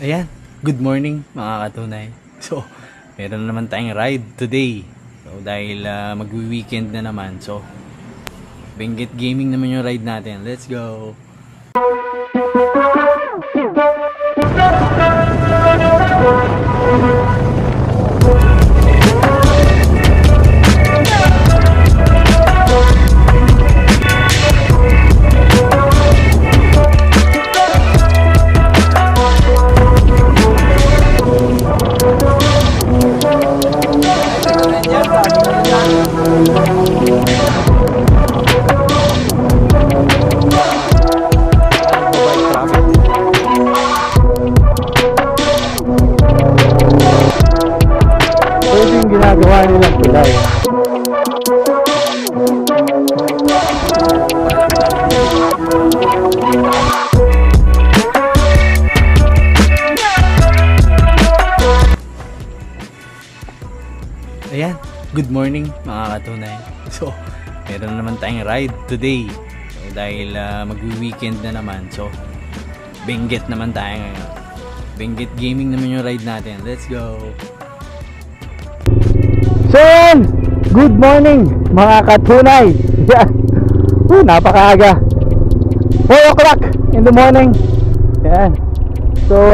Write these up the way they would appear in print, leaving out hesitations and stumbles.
Ayan, good morning mga katunay. So, meron na naman tayong ride today. So, dahil magwi-weekend na naman. So, Benguet Gaming naman yung ride natin. Let's go! Ginagawa nilang tulay. Ayan, good morning mga katunay. So, meron na naman tayong ride today. So, dahil magwi-weekend na naman. So, Benguet naman tayo ngayon. Benguet Gaming naman yung ride natin. Let's go! So yan, good morning mga katunay. Napakaaga, 4 o'clock in the morning. Yan. So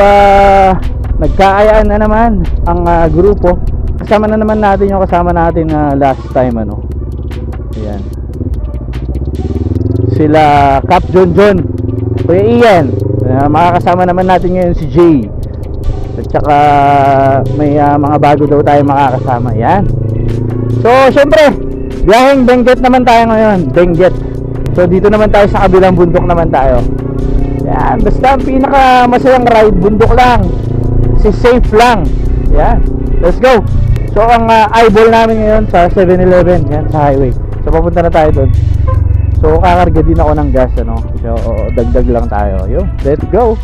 nagkaayaan na naman ang grupo. Kasama na naman natin yung kasama natin last time Yan. Sila Cap John John, Kuya Ian. Makakasama naman natin ngayon si Jay. At saka may mga bago daw tayo makakasama. Yan. So, syempre, biyaheng Benguet naman tayo ngayon. Benguet. So, dito naman tayo sa kabilang bundok naman tayo. Yan, basta ang pinaka masayang ride, bundok lang. Si safe lang. Yan, let's go. So, ang eyeball namin ngayon sa 7-Eleven. Yan, sa highway. So, papunta na tayo doon. So, kakarga din ako ng gas, So, dagdag lang tayo. Yo, let's go.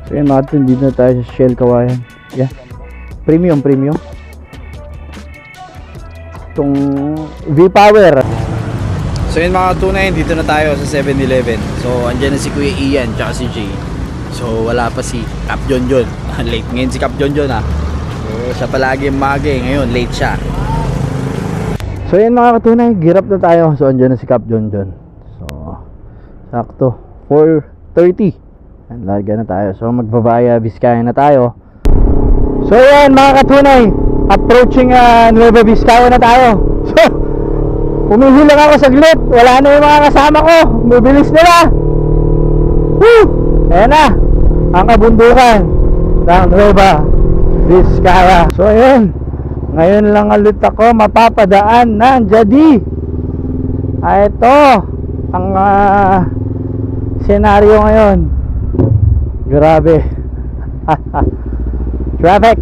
So yan natin, dito na tayo sa Shell Kawayan. Yeah, premium itong V-Power. So yun mga katunay, dito na tayo sa 7-Eleven. So andyan na si Kuya Ian tsaka si Jay. So wala pa si Cap John John. Late ngayon si Cap John John So siya palagi maaga ngayon late siya. So yan mga katunay, girap na tayo. So andyan na si Cap John John. So sakto 4:30. Larga na tayo. So magbabaya Vizcaya na tayo. So yan mga katunay, approaching Nueva Vizcaya na tayo. So umihi lang ako saglit. Wala na yung mga kasama ko. Mabilis nila. Woo! Ayan na ang kabundukan ng Nueva Vizcaya. So ayan, ngayon lang ulit ako mapapadaan ng Jadi. Ito ang senaryo ngayon. Grabe. Traffic.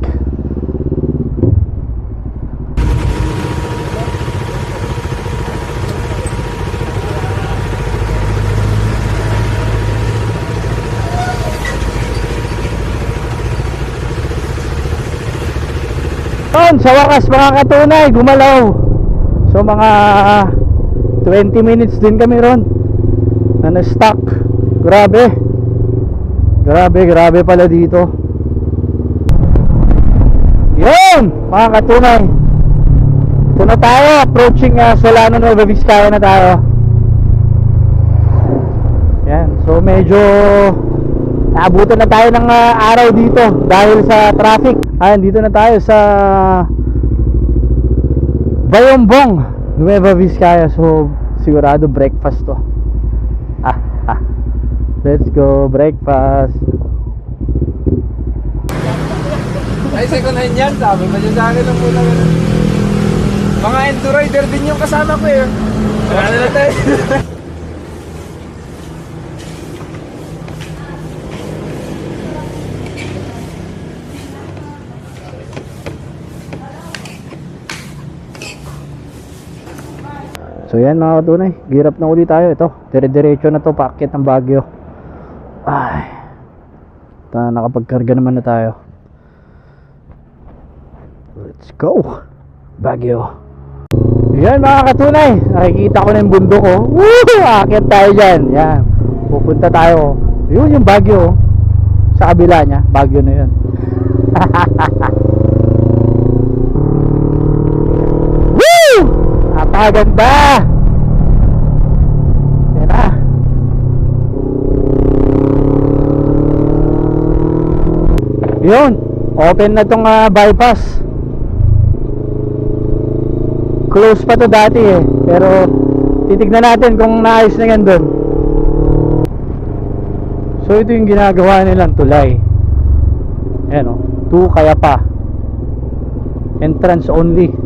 Sa wakas mga katunay, gumalaw. So mga 20 minutes din kami ron na na-stuck. Grabe pala dito. Yun, mga katunay, ito na tayo, approaching Solano, Nueva Vizcaya na tayo. Yan, so medyo naabutan na tayo ng araw dito dahil sa traffic. Ayan, dito na tayo sa Bayombong, Nueva Vizcaya. So sigurado breakfast to. Let's go, breakfast. Ay, second hand yan. Sabi pa dyan sa akin ng muna. Mga enduro-rider din yung kasama ko eh. Wala na tayo. So yan mga katunay, girap na ulit tayo. Ito, dire-diretso na to, paakyat ng Baguio. Ay, nakapagkarga naman na tayo. Let's go Baguio. Yan mga katunay, nakikita ko na yung bundok ko. Woo! Aakyat tayo dyan. Yan. Pupunta tayo. Yun yung Baguio. Sa kabila niya, Baguio na yun. Woo! Napakaganda! Yan na. Yun. Open na tong bypass. Close pa to dati eh. Pero titignan natin kung naayos na yan dun. So ito yung ginagawa nilang tulay. Ayan o, to Kayapa. Entrance only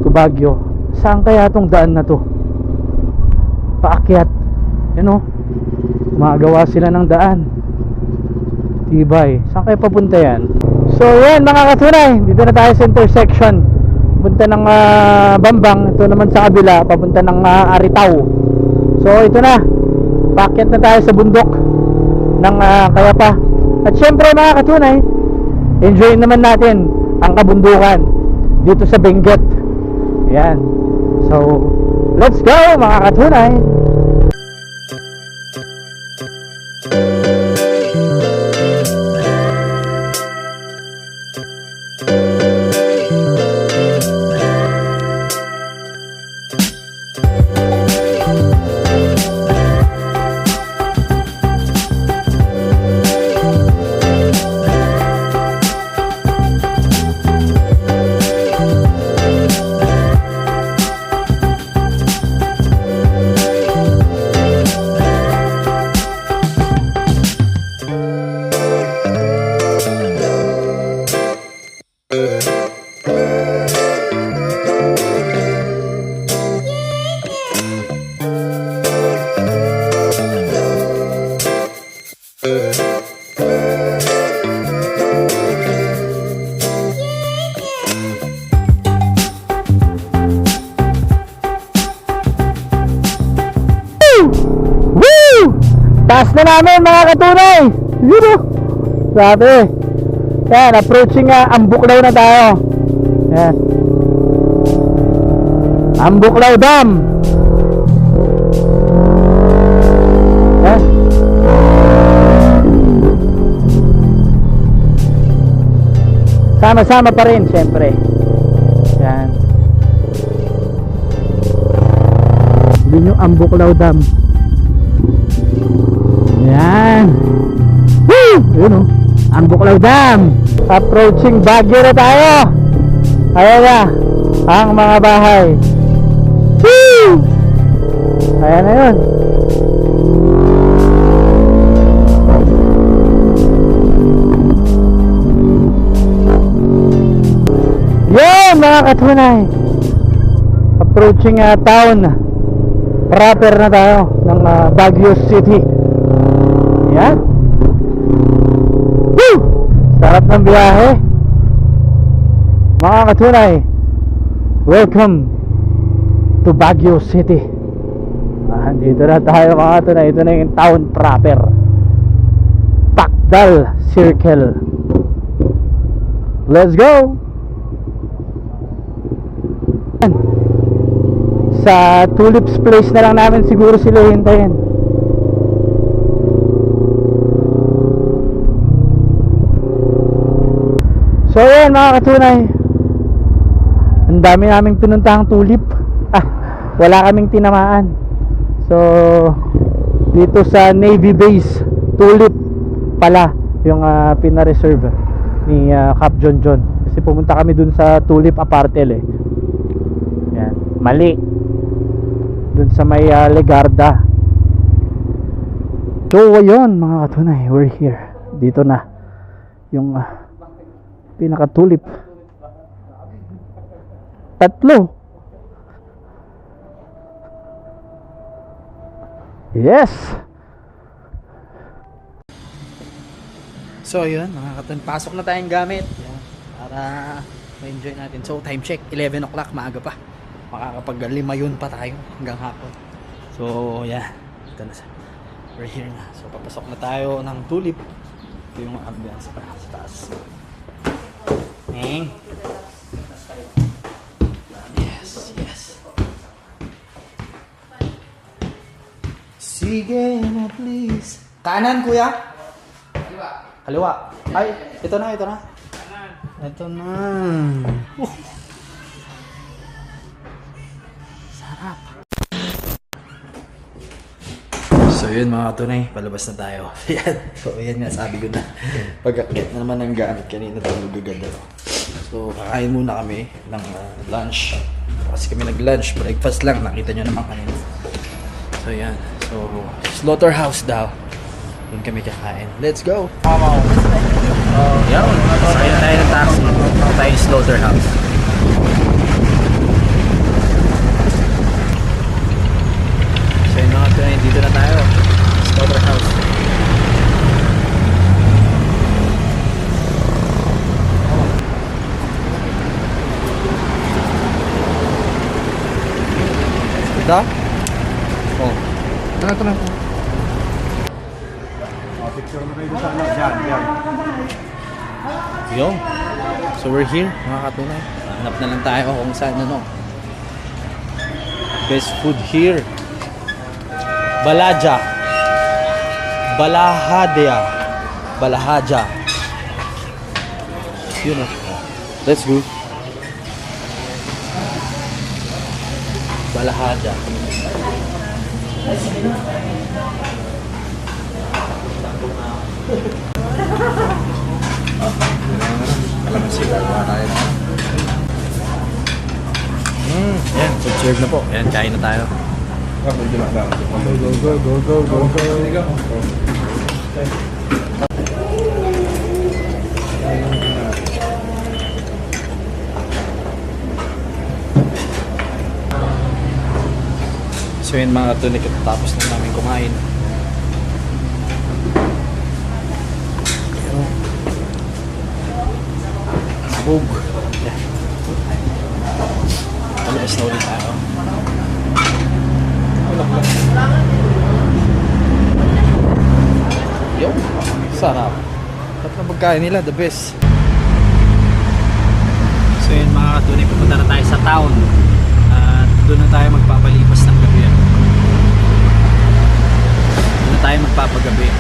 to Baguio. Saan kaya tong daan na to? Paakyat. Ayan o, gumagawa sila ng daan. Tibay. Saan kaya papunta yan? So yan mga katunay, dito na tayo sa intersection. Papunta ng Bambang. Ito naman sa kabila, papunta ng Aritaw. So ito na, paakyat na tayo sa bundok ng Kayapa. At syempre mga katunay, enjoy naman natin ang kabundukan dito sa Benguet. Ayan. So let's go mga katunay. Taas na namin mga katunay. Yun o. Sabi. Yan, approaching Ambuklaw na tayo. Yan. Ambuklaw Dam. Yan. Sama-sama pa rin syempre. Yan. Yun yung Ambuklaw Dam. Yan. Woo! Yun o. Ambuklaw Dam. Approaching Baguio na tayo. Ayan na ang mga bahay. Woo! Ayan na yun. Yan mga katunay. Approaching town proper na tayo ng Baguio City. Yan. Woo! Sarap ng biyahe. Mga katunay, welcome to Baguio City. Dito na tayo mga katunay. Ito na yung town proper. Takdal Circle. Let's go. Sa Tulips Place na lang namin siguro sila hintayin. So ayan mga katunay, ang dami naming pinuntahang tulip. Wala kaming tinamaan. So dito sa Navy Base, tulip pala yung pinareserve ni Cap John John. Kasi pumunta kami dun sa Tulip Apartel eh. Yan, mali. Dun sa may Legarda. So ayun mga katunay, we're here. Dito na yung pinaka-tulip. Tatlo. Yes. So yun mga katunay, pasok na tayong gamit. Yan, para ma-enjoy natin. So time check, 11 o'clock, maaga pa. Makakapag-5 yun pa tayo hanggang hapon. So yeah, ito na siya. We're here na. So papasok na tayo ng tulip. Ito yung ambiance pa sa taas. Yes, yes. Sige na please. Kanan kuya? Kaliwa. Ay, ito na. Ito na. Sarap. So yun mga katunay, palabas na tayo. Yan. So yan nga, sabi ko na. Pag-akit na naman ng gamit kanina tayo magaganda. So kakain muna kami ng lunch. Kasi kami nag-lunch, breakfast lang. Nakita nyo naman kanina. So yan. So slaughterhouse daw. Doon kami kakain. Let's go! Yan. Sakay na tayo ng taxi. Ako tayo yung slaughterhouse. So yun mga katunay, dito na tayo. Slaughterhouse. Ito? Oh. Ito na. Yo. So we're here, mga katunay. Hanap na lang tayo kung saan best food here. Balaja. Balahaja. Yun o. Let's go. Balahaja. Alam sila tayo. Yan, food serve na po. Yan, kain na tayo. Go. So yun mga katunay, tapos na namin kumain. Bug. Yan. Palabas na ulit tayo. Yo, sarap. Sarap na pagkain nila, the best. So yun mga katunay, pupunta na tayo sa town. At doon na tayo magpapalipas ng gabi. Doon na tayo magpapagabi.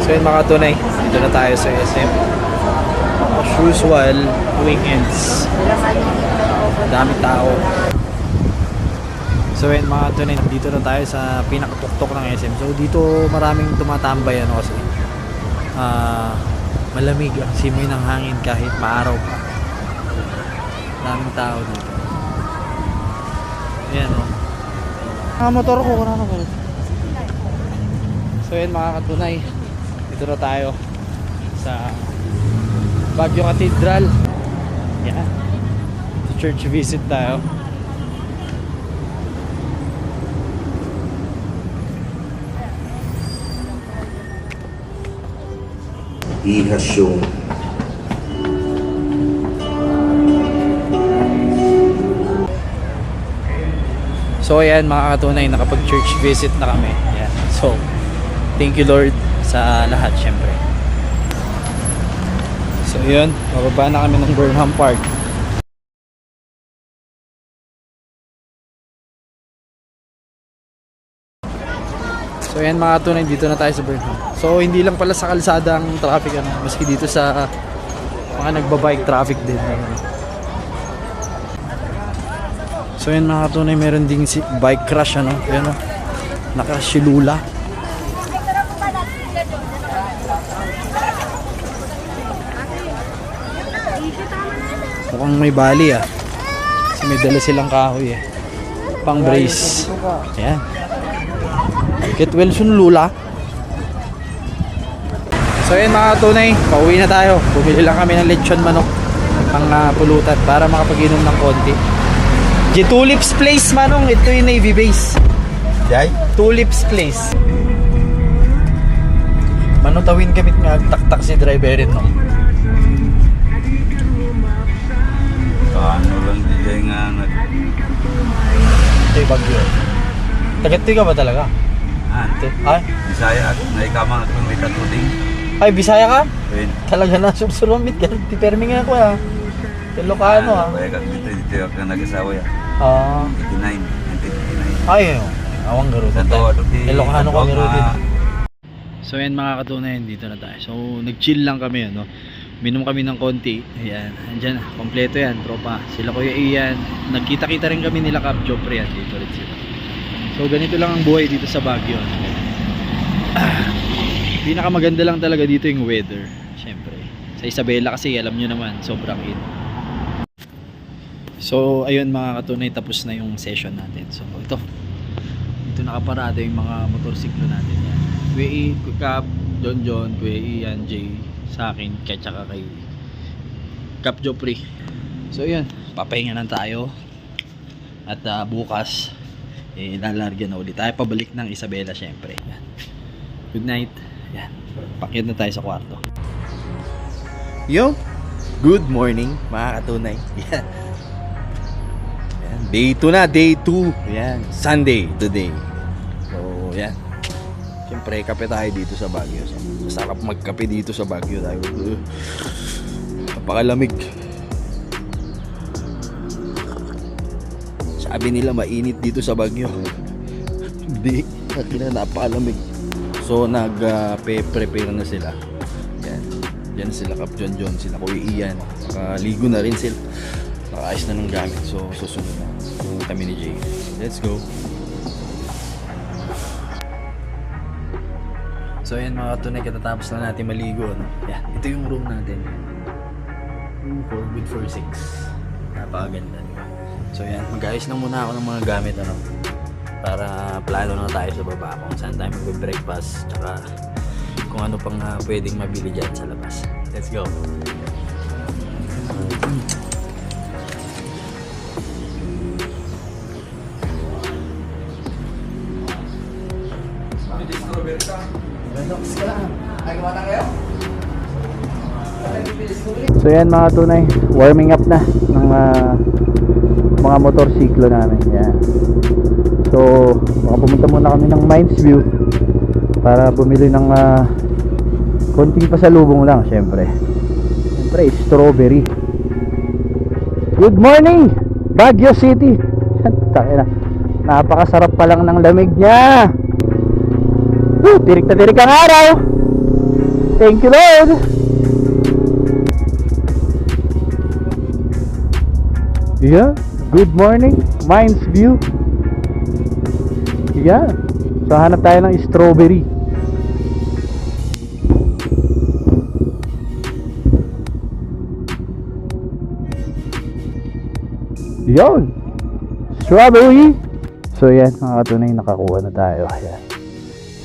So yun mga katunay, dito na tayo sa SM. As usual, weekends. Daming tao. So yun mga katunay, dito na tayo sa pinakatuktok ng SM. So dito maraming tumatambay kasi malamig ang simoy ng hangin kahit paaraw pa. Daming tao dito. Ayan o. Mga motor ko, wala na ba? So yun mga katunay, dito na tayo sa Baguio Cathedral. Yan. Church visit tayo. He has shown. So ayan mga katunay, nakapag church visit na kami. Ayan. So thank you Lord sa lahat syempre. So yun, mababa na kami ng Burnham Park. So ayan mga katunay, dito na tayo sa Burnham. So hindi lang pala sa kalsada ang traffic maski dito sa mga nagbabike traffic din. So yun mga katunay, meron ding bike crash Ayan naka-crash si Lula. Mukhang may bali kasi may dala silang kahoy pang brace. Ayan. Get well soon Lula. So yun mga katunay, pauwi na tayo. Bumili lang kami ng lechon manok pang pulutan para makapag-inom ng konti. Tulips Place manong, ito yung Navy base. Jay? Tulips Place. Manutawin kami nga taktak si driver rin Paano lang di Jay nga Ito yung Baguio. Tagat-ti ka ba talaga? Ay? Bisaya at naikamang at may katuding. Ay, Bisaya ka? Win. Talaga na surumit ka. Tipermi nga ako Ilocano ah. Kaya kag dito ako nag-asawa ya. Ah. 89, 1989. Ay, awang garo. Santo, Ilocano kami rin. So yan mga katunayan, dito na tayo. So nag-chill lang kami, ano. Minom kami ng konti. Ayan, andyan, kompleto yan, tropa. Sila Kuya Ian. Nagkita-kita rin kami nila Cap Jopre yan, dito rin sila. So ganito lang ang buhay dito sa Baguio. Pinakamaganda lang talaga dito yung weather. Syempre. Sa Isabela kasi, alam nyo naman, sobrang init. So ayun mga katunay, tapos na yung session natin. So ito nakaparada yung mga motorsiklo natin yan. Kuya E, Kuya Cap, John, Kuya Ian, Jay, sa akin, kaya tsaka kay Cap Jopre. So yun, papahinga na tayo. At bukas lalargyan na ulit tayo pabalik ng Isabela syempre. Yan. Good night. Yan. Pakyat na tayo sa kwarto. Yo, good morning mga katunay. Yan. Yan. Day 2 na, day 2. Yan. Sunday today. So yan. Siyempre, kape tayo dito sa Baguio. So, masarap magkape dito sa Baguio tayo. Napakalamig. Sabi nila mainit dito sa Baguio. Hindi, napakalamig. So, nag-prepare na sila. Yan. Yan sila Cap John, sila Kuya Ian. Nakaligo na rin sila. Nakaayos na ng gamit. So, susunod na. Kami ni Jay. Let's go. So ayan mga katunay, katatapos na natin maligo, no? Yan, ito yung room natin. 2 with 4-6. Napakaganda, diba? So yan, mag-ayos lang muna ako ng mga gamit, ano? Para plano na tayo sa baba kung saan tayo mag-breakfast, tsaka kung ano pang pwedeng mabili dyan sa labas. Let's go! So yan mga tunay, warming up na ng mga motorsiklo namin. Yan. So baka pumunta muna kami ng Mines View para bumili ng konting pasalubong lang, syempre strawberry. Good morning Baguio City. Napakasarap pa lang ng lamig niya. Tirik na tirik ang araw. Thank you Lord. Yeah, good morning Mines View. Yeah, so hanap tayo ng strawberry. Yun, strawberry. So yan mga katunay, nakakuha na tayo. Ayan.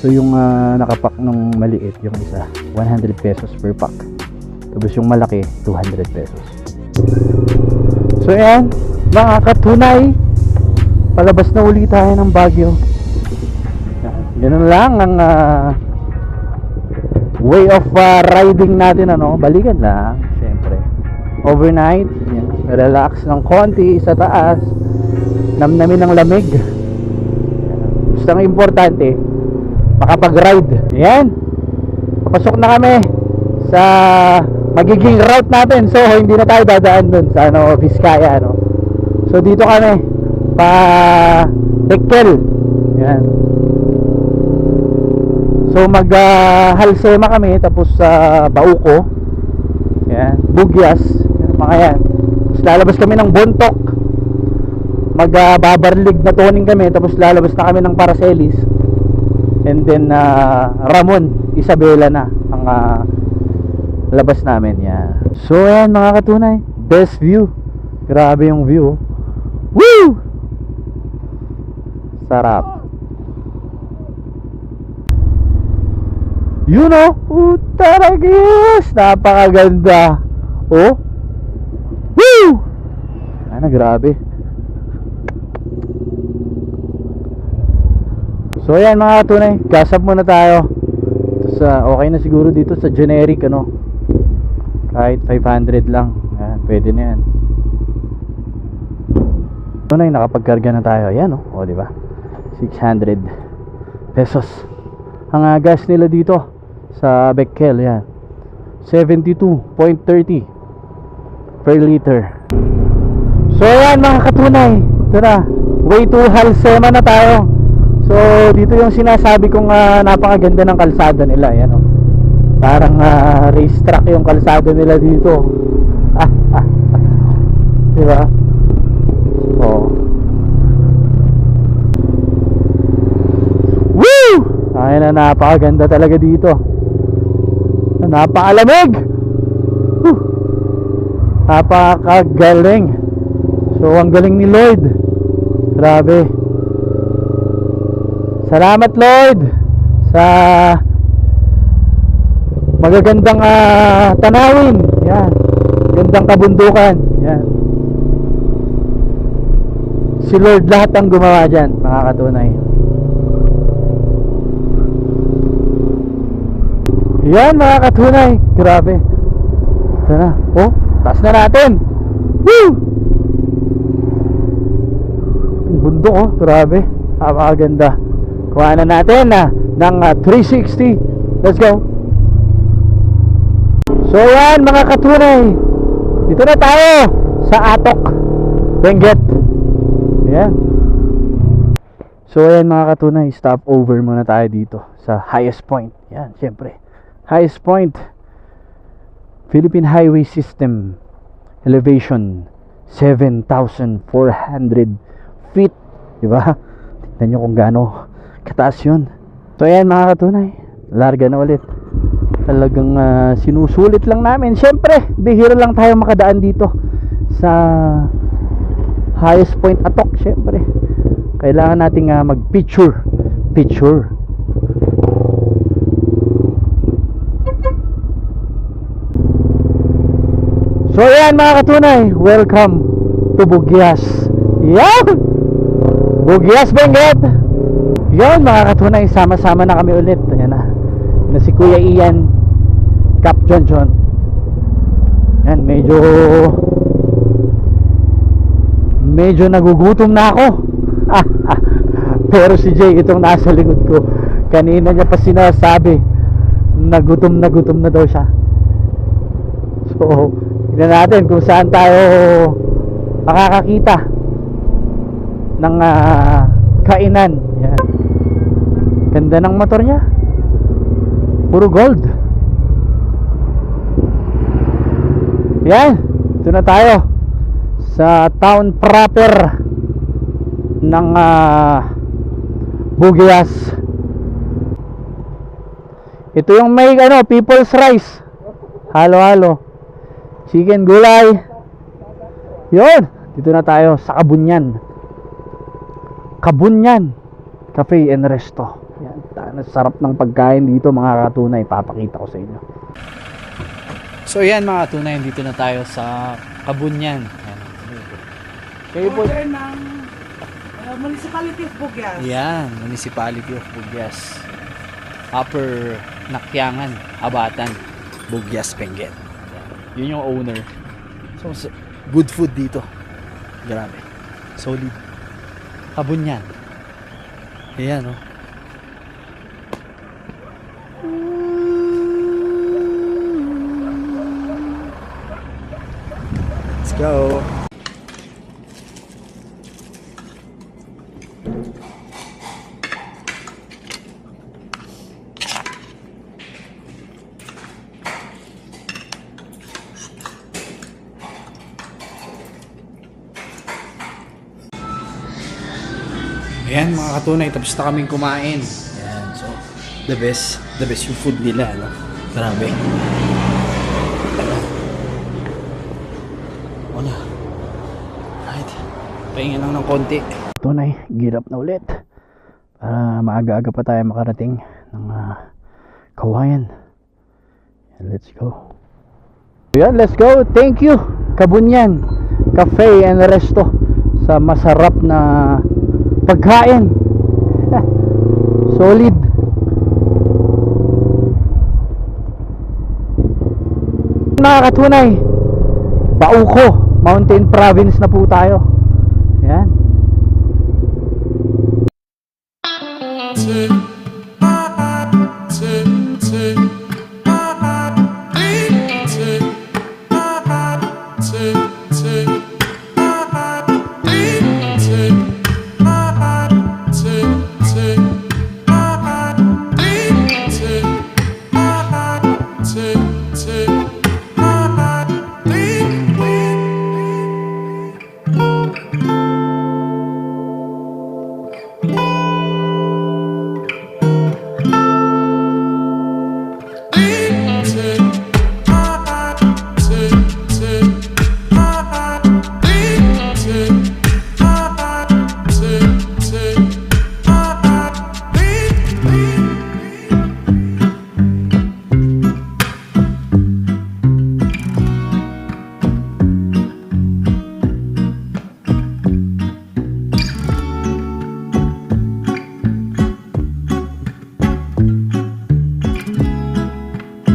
So yung nakapack nung maliit, yung isa 100 pesos per pack. Tapos yung malaki 200 pesos. So yan mga katunay, palabas na ulit tayo ng Baguio. Ganun lang ang way of riding natin, ano, balikan lang syempre. Overnight, yan, relax ng konti sa taas, namnamin ng lamig. Basta ang importante, makapag-ride. Yan, papasok na kami sa magiging route natin. So hindi na tayo dadaan dun sa Vizcaya, ano. So dito kami pa Dekkel. Yan. So mag Halsema kami, tapos sa Bauco. Yan, Bugyas, mga yan. Tapos lalabas kami ng Bontoc. Babarlig na toning kami, tapos lalabas na kami ng Paracelis. And then Ramon, Isabela na ang labas namin. Yan. So yan mga katunay, best view. Grabe yung view. Woo! Sarap. You know, taragis, napakaganda. Oh. Woo! Ano, grabe. So ayan mga katunay, gas up muna tayo. Okay na siguro dito sa generic, ano, kahit 500 lang. Ayan, pwede na yan. Tunay, nakapagkarga na tayo. Ayan, oh, di ba? 600 pesos ang gas nila dito sa Bekkel. Yan, 72.30. per liter. So ayan mga katunay, ito na, way to Halsema na tayo. So dito yung sinasabi kong napakaganda ng kalsada nila. Ayan, oh. Parang racetrack yung kalsada nila dito. Diba? Oh. Woo! Ayan na, napakaganda talaga dito. Napakalamig. Napakagaling. So ang galing ni Lord. Grabe. Salamat Lord sa magagandang tanawin. Yan. Gandang kabundukan. Yan. Si Lord lahat ang gumawa dyan, mga katunay. Yan mga katunay. Grabe. Ito na. Oh, taas na natin. Woo! Ang bundok, oh. Grabe. Napakaganda. Kuha na natin ng 360. Let's go. So yan mga katunay. Dito na tayo sa Atok, Benguet. Ayan. So ayan mga katunay, stop over muna tayo dito sa highest point. Yan, syempre. Highest point, Philippine Highway System, elevation 7,400 feet. Diba? Tignan nyo kung gaano kataas yun. So ayan mga katunay, larga na ulit. Talagang sinusulit lang namin. Syempre, bihira lang tayo makadaan dito sa highest point Atok. Syempre, kailangan nating mag-picture. So yan mga katunay, welcome to Bugyas. Yan! Bugyas Benguet. Yan mga katunay, sama-sama na kami ulit. Ayan na si Kuya Ian, Cap John. Yan, medyo nagugutom na ako. Pero si Jay, itong nasa likod ko, kanina niya pa sinasabi na gutom na daw siya. So tignan natin kung saan tayo makakakita ng kainan. Yan. Ganda ng motor niya, puro gold. Yan, ito na tayo sa town proper ng Bugyas. Ito yung may people's rice, halo chicken gulay. Yun, dito na tayo sa Kabunyan Cafe and Resto. Yan, sarap ng pagkain dito mga katunay, papakita ko sa inyo. So yan mga katunay, dito na tayo sa Kabunyan. Yan. Kayo po ng Municipality of Bugyas. yan, Municipality of Bugyas, Upper Nakyangan, Habatan, Bugyas, Benguet. Yun yung owner. So good food dito. Grabe. Solid. Kabunyan. Ayan, oh. Let's go. Ayan mga katunay, tapos na kaming kumain. Ayan, so the best yung food nila, no? Grabe. Wala. Right. Pahinga lang ng konti. Tunay, gear up na ulit. Para maaga-aga pa tayo makarating ng Kawayan. Let's go. Ayan, let's go. Thank you, Kabunyan Cafe and Resto, sa masarap na pagkain. Solid. Mga katunay, Bauco Mountain Province na po tayo. Yan. Take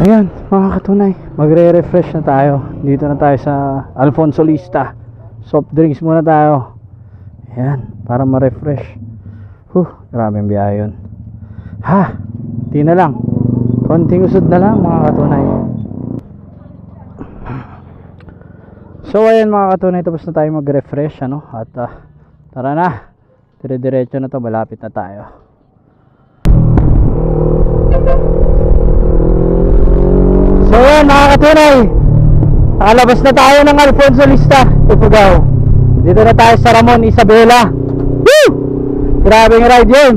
Ayan, mga katunay, magre-refresh na tayo. Dito na tayo sa Alfonso Lista. Soft drinks muna tayo. Ayan, para ma-refresh. Grabe yung biyahe yun. Di na lang. Konting usod na lang, mga katunay. So ayan, mga katunay, tapos na tayo mag-refresh, ano? At tara na. Dire-diretso na to, malapit na tayo. So yan, mga katunay, nakalabas na tayo ng Alfonso Lista, Ifugao. Dito na tayo sa Ramon Isabela. Woo! Grabing ride yun.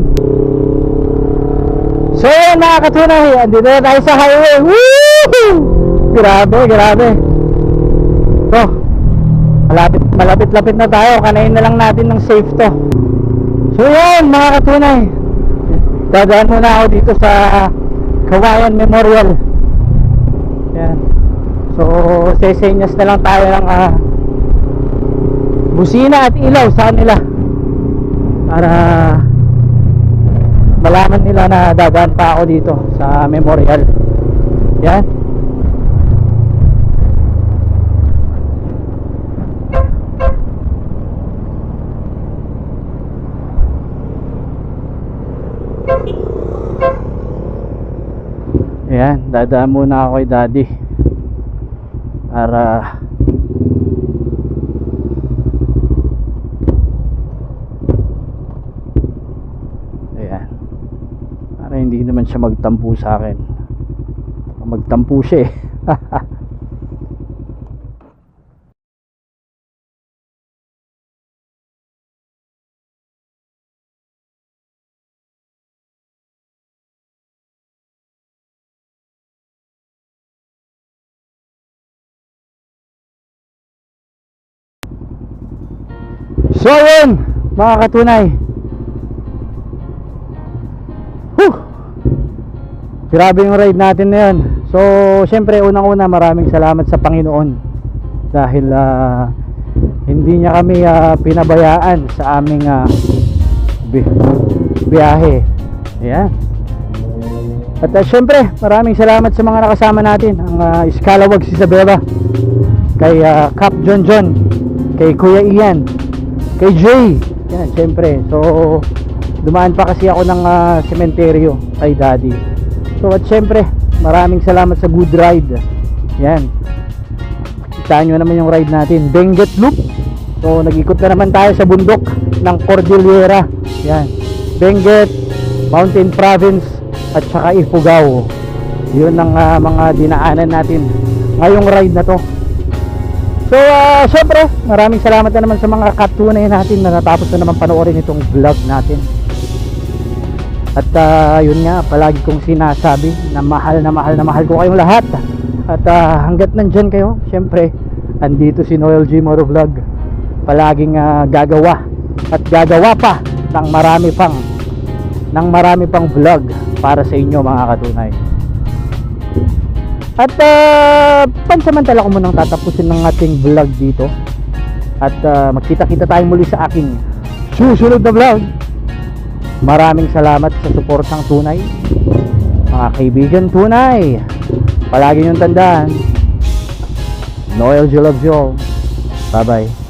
So yan, mga katunay, andito na tayo sa highway. Woo! Grabe. So, malapit-lapit na tayo. Kanain na lang natin ng safe to. So yan, mga katunay, dadaan muna ako dito sa Kawayan Memorial. Yan. So, sesenyas na lang tayo ng busina at ilaw sa kanila para malaman nila na dadaan pa ako dito sa Memorial. Yan. Ayan, dadaan muna ako kay Daddy para ayan, para hindi naman siya magtampo sa akin. Magtampo siya eh. So yun, mga katunay, grabe yung ride natin na yun. So syempre, unang-una, maraming salamat sa Panginoon dahil hindi niya kami pinabayaan sa aming biyahe. Ayan. At syempre, maraming salamat sa mga nakasama natin, ang Scalawag Isabela, kay Cap John, kay Kuya Ian, kay Jay. Yan, syempre. So, dumaan pa kasi ako ng sementeryo kay Daddy. So, at syempre, maraming salamat sa good ride. Yan. Kitaan nyo naman yung ride natin. Benguet Loop. So, nag-ikot na naman tayo sa bundok ng Cordillera. Yan. Benguet, Mountain Province, at saka Ifugao. Yun ang mga dinaanan natin ngayong ride na to. So, syempre, maraming salamat na naman sa mga katunay natin na natapos na naman panoorin itong vlog natin. At yun nga, palagi kong sinasabi na mahal ko kayong lahat. At hanggat nandyan kayo, syempre, andito si Noel G. Motovlog. Palaging gagawa at gagawa pa ng marami pang vlog para sa inyo, mga katunay. At pansamantala ko munang tatapusin ng ating vlog dito. At magkita-kita tayo muli sa aking susunod na vlog. Maraming salamat sa suportang tunay, mga kaibigan tunay. Palagi niyong tandaan, Noel G loves you all. Bye bye.